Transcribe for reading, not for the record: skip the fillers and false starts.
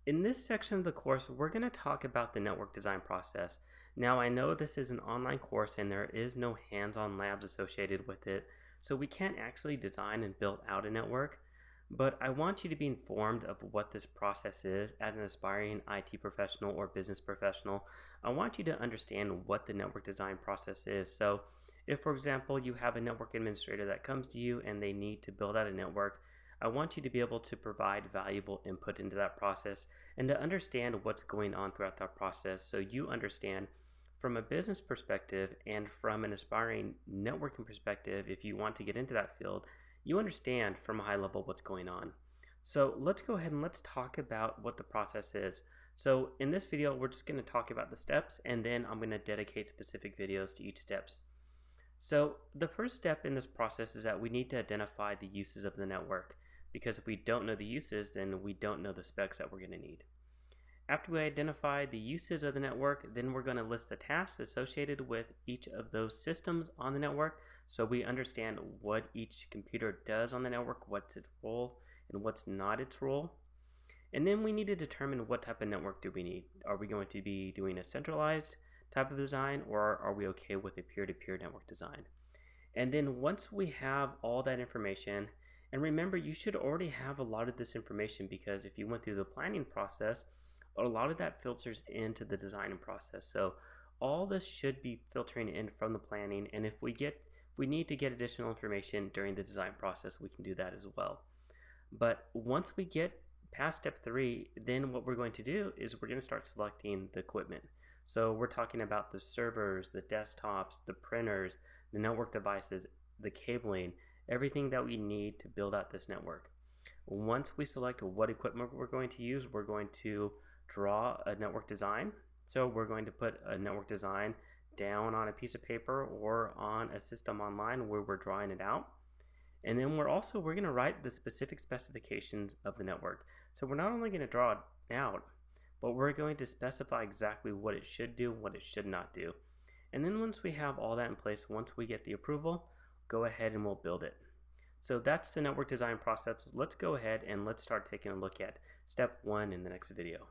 In this section of the course, we're going to talk about the network design process. Now, I know this is an online course and there is no hands-on labs associated with it, so we can't actually design and build out a network, but I want you to be informed of what this process is as an aspiring IT professional or business professional. I want you to understand what the network design process is. So if, for example, you have a network administrator that comes to you and they need to build out a network, I want you to be able to provide valuable input into that process and to understand what's going on throughout that process so you understand from a business perspective and from an aspiring networking perspective, if you want to get into that field, you understand from a high level what's going on. So let's go ahead and let's talk about what the process is. So in this video, we're just going to talk about the steps, and then I'm going to dedicate specific videos to each steps. So the first step in this process is that we need to identify the uses of the network, because if we don't know the uses, then we don't know the specs that we're going to need. After we identify the uses of the network, then we're going to list the tasks associated with each of those systems on the network so we understand what each computer does on the network, what's its role and what's not its role. And then we need to determine what type of network do we need. Are we going to be doing a centralized type of design, or are we okay with a peer-to-peer network design? And then once we have all that information, and remember, you should already have a lot of this information, because if you went through the planning process, a lot of that filters into the design process. So all this should be filtering in from the planning, and if we need to get additional information during the design process, we can do that as well. But once we get past step 3, then what we're going to do is we're going to start selecting the equipment. So we're talking about the servers, the desktops, the printers, the network devices, the cabling, everything that we need to build out this network. Once we select what equipment we're going to use, we're going to draw a network design. So we're going to put a network design down on a piece of paper or on a system online where we're drawing it out. And then we're going to write the specific specifications of the network. So we're not only going to draw it out, but we're going to specify exactly what it should do, what it should not do. And then once we have all that in place, once we get the approval, go ahead and we'll build it. So that's the network design process. Let's go ahead and let's start taking a look at step 1 in the next video.